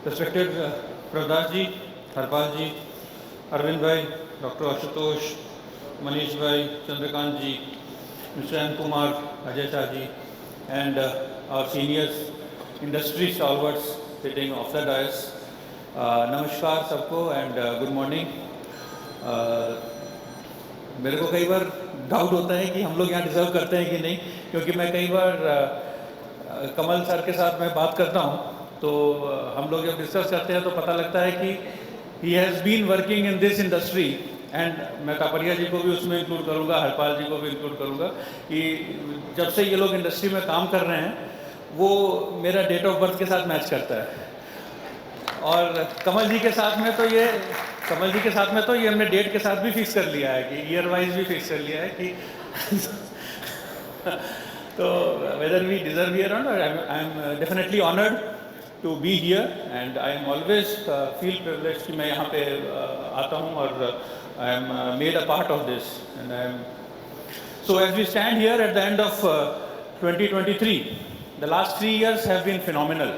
Respected Pradhash ji, Harpal ji, Arvind bhai, Dr. Ashutosh, Manish bhai, Chandrakant ji, Mr. N. Kumar, Ajay Shah ji, and our seniors, industry stalwarts sitting off the dais. Namaskar सबको and good morning. मेरे को कई बार doubt होता है कि हम लोग यहाँ डिजर्व करते हैं कि नहीं, क्योंकि मैं कई बार कमल सर के साथ मैं बात करता हूँ तो हम लोग जब डिस्कस करते हैं तो पता लगता है कि he has been working in this industry and मैं कापड़िया जी को भी उसमें इंक्लूड करूँगा, हरपाल जी को भी इंक्लूड करूँगा कि जब से ये लोग इंडस्ट्री में काम कर रहे हैं वो मेरा डेट ऑफ बर्थ के साथ मैच करता है। और कमल जी के साथ में तो ये हमने डेट के साथ भी फिक्स कर लिया है कि ईयर वाइज भी फिक्स कर लिया है कि तो whether we deserve year on, I am definitely honoured to be here and I am always feel privileged कि मैं यहाँ पे आता हूँ और I am made a part of this and I am so as we stand here at the end of 2023, the last 3 years have been phenomenal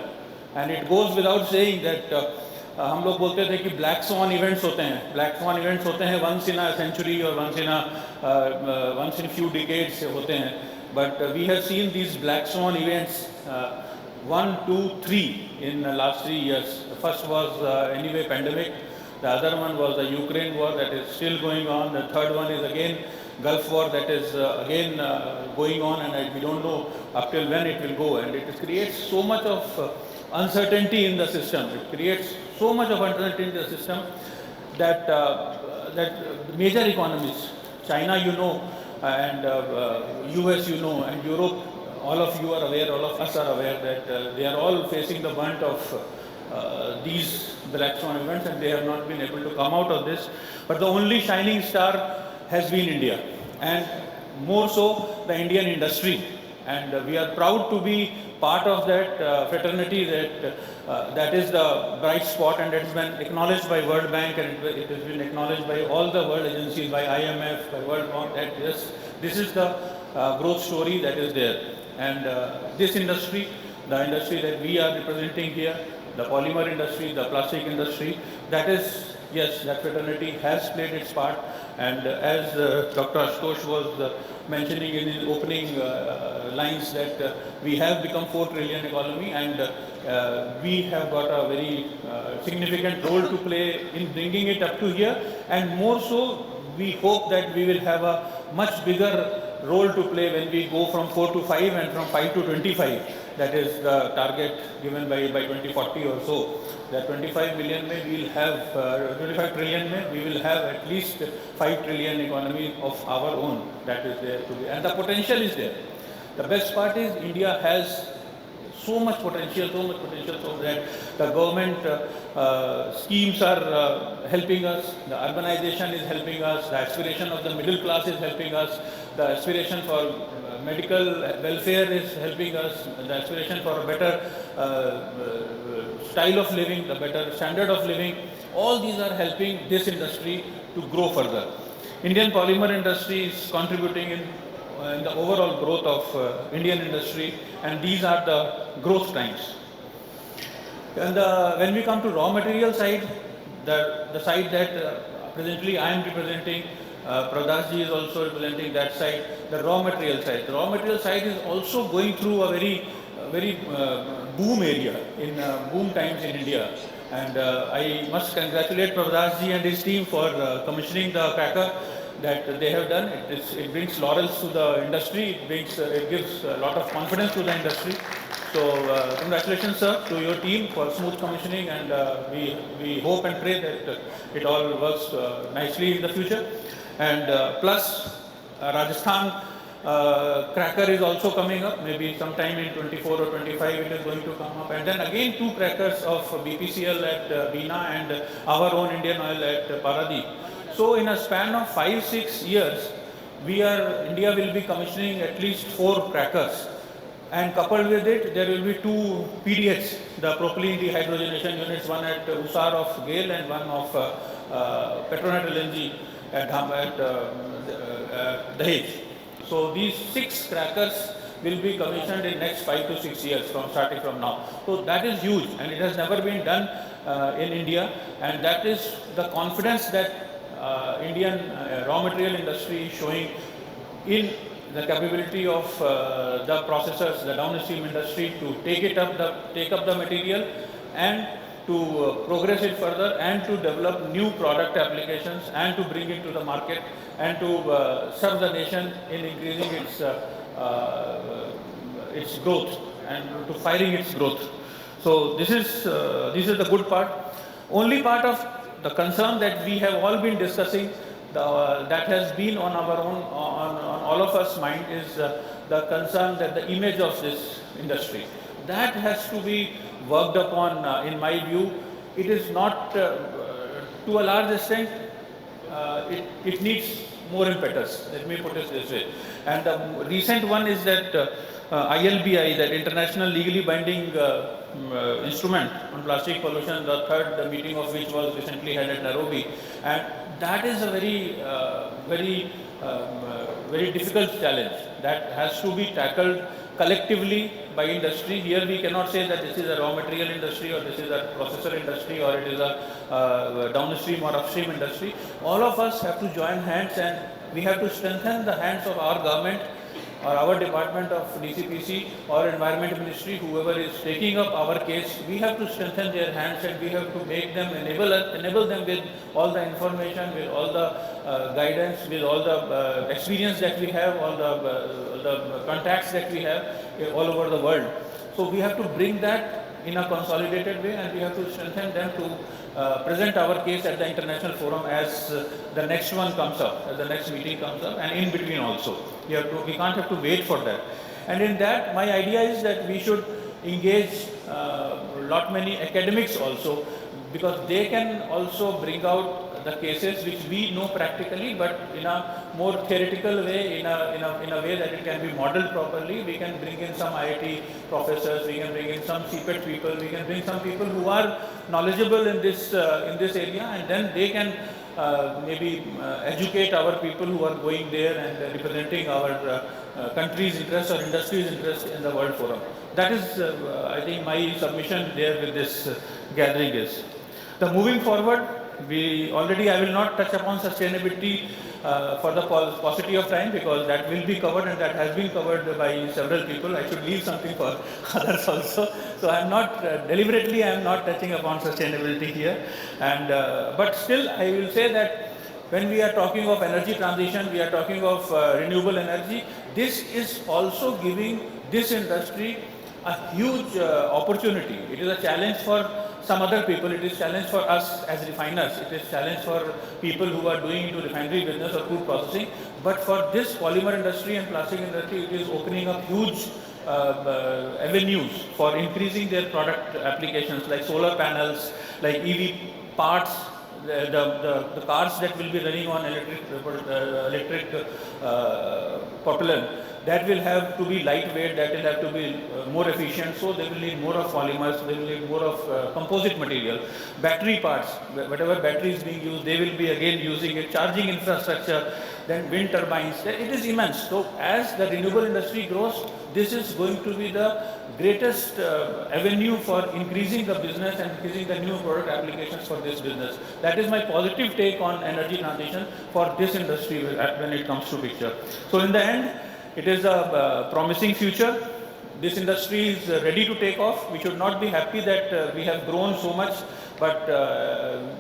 and it goes without saying that हम लोग बोलते थे कि black swan events होते हैं once in a century or once in few decades होते हैं, but we have seen these black swan events 1, 2, 3 in the last 3 years. The first was anyway pandemic. The other one was the Ukraine war that is still going on. The third one is again Gulf war that is again going on, and we don't know up till when it will go. And it creates so much of uncertainty in the system. It creates so much of uncertainty in the system that that major economies, China, you know, and US, you know, and Europe. All of you are aware, all of us are aware that they are all facing the brunt of these black swan events and they have not been able to come out of this. But the only shining star has been India, and more so the Indian industry. And we are proud to be part of that fraternity that is the bright spot, and it has been acknowledged by World Bank and it has been acknowledged by all the world agencies, by IMF, by World Bank, that this is the growth story that is there. And this industry, the industry that we are representing here, the polymer industry, the plastic industry, that is, yes, that fraternity has played its part. And as Dr. Ashutosh was mentioning in his opening lines that we have become 4 trillion economy and we have got a very significant role to play in bringing it up to here. And more so, we hope that we will have a much bigger role to play when we go from 4 to 5 and from 5 to 25. That is the target given by 2040 or so. That 25 million mein we will have 25 trillion mein we will have at least 5 trillion economy of our own. That is there to be, and the potential is there. The best part is India has so much potential so that the government schemes are helping us, the urbanization is helping us, the aspiration of the middle class is helping us, the aspiration for medical welfare is helping us, the aspiration for a better style of living, the better standard of living, all these are helping this industry to grow further. Indian polymer industry is contributing in the overall growth of Indian industry, and these are the growth times. And when we come to raw material side, the side that presently I am representing, Pradhash ji is also representing that side, the raw material side. The raw material side is also going through a very boom area, in boom times in India. And I must congratulate Pradhash ji and his team for commissioning the cracker that they have done. It brings laurels to the industry, it gives a lot of confidence to the industry. So congratulations, sir, to your team for smooth commissioning, and we hope and pray that it all works nicely in the future. And plus Rajasthan cracker is also coming up, maybe sometime in 24 or 25 it is going to come up. And then again 2 crackers of BPCL at Bina and our own Indian Oil at Paradip. So in a span of 5-6 years, India will be commissioning at least 4 crackers. And coupled with it, there will be 2 PDHs, the propylene dehydrogenation units, one at Usar of GAIL and one of Petronet LNG at Dahej. So these 6 crackers will be commissioned in next 5 to 6 years starting from now. So that is huge, and it has never been done in India, and that is the confidence that Indian raw material industry is showing in the capability of the processors, the downstream industry to take up the material and to progress it further and to develop new product applications and to bring it to the market and to serve the nation in increasing its growth and to firing its growth. So this is the good part. Only part of the concern that we have all been discussing that has been on our own, on all of us mind is the concern that the image of this industry. That has to be worked upon, in my view. It is not, to a large extent, it needs more impetus, let me put it this way. And the recent one is that ILBI, that International Legally Binding Instrument on Plastic Pollution, the third meeting of which was recently held at Nairobi. And that is a very difficult challenge that has to be tackled collectively by industry. Here we cannot say that this is a raw material industry or this is a processor industry or it is a downstream or upstream industry. All of us have to join hands, and we have to strengthen the hands of our government or our department of DCPC or Environment Ministry, whoever is taking up our case. We have to strengthen their hands, and we have to make them, enable them with all the information, with all the guidance, with all the experience that we have, all the contacts that we have all over the world. So we have to bring that in a consolidated way, and we have to strengthen them to present our case at the international forum as the next one comes up, as the next meeting comes up, and in between also. We can't have to wait for that. And in that, my idea is that we should engage many academics also, because they can also bring out the cases which we know practically, but in a more theoretical way, in a way that it can be modeled properly. We can bring in some IIT professors, we can bring in some CPET people, we can bring some people who are knowledgeable in this area, and then they can maybe educate our people who are going there and representing our country's interest or industry's interest in the World Forum. That is, I think, my submission there with this gathering is. The moving forward, I will not touch upon sustainability for the paucity of time, because that will be covered and that has been covered by several people. I should leave something for others also. So I am not, deliberately I am not touching upon sustainability here. And, but still I will say that when we are talking of energy transition, we are talking of renewable energy. This is also giving this industry a huge opportunity. It is a challenge for some other people, it is a challenge for us as refiners, it is a challenge for people who are doing into refinery business or food processing. But for this polymer industry and plastic industry, it is opening up huge avenues for increasing their product applications, like solar panels, like EV parts, the cars that will be running on electric propellant, that will have to be lightweight, that will have to be more efficient, so they will need more of polymers, they will need more of composite material. Battery parts, whatever battery is being used, they will be again using it. Charging infrastructure, then wind turbines, it is immense. So as the renewable industry grows, this is going to be the greatest avenue for increasing the business and increasing the new product applications for this business. That is my positive take on energy transition for this industry when it comes to picture. So in the end, it is a promising future. This industry is ready to take off. We should not be happy that we have grown so much, but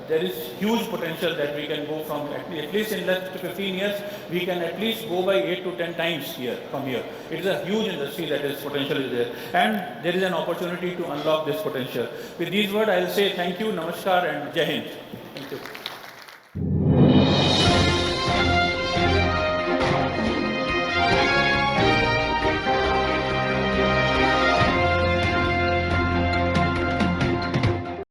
there is huge potential that we can go from, at least in less than 15 years, we can at least go by 8 to 10 times here, from here. It is a huge industry that is potential is there. And there is an opportunity to unlock this potential. With these words, I will say thank you, namaskar, and Jai Hind. Thank you.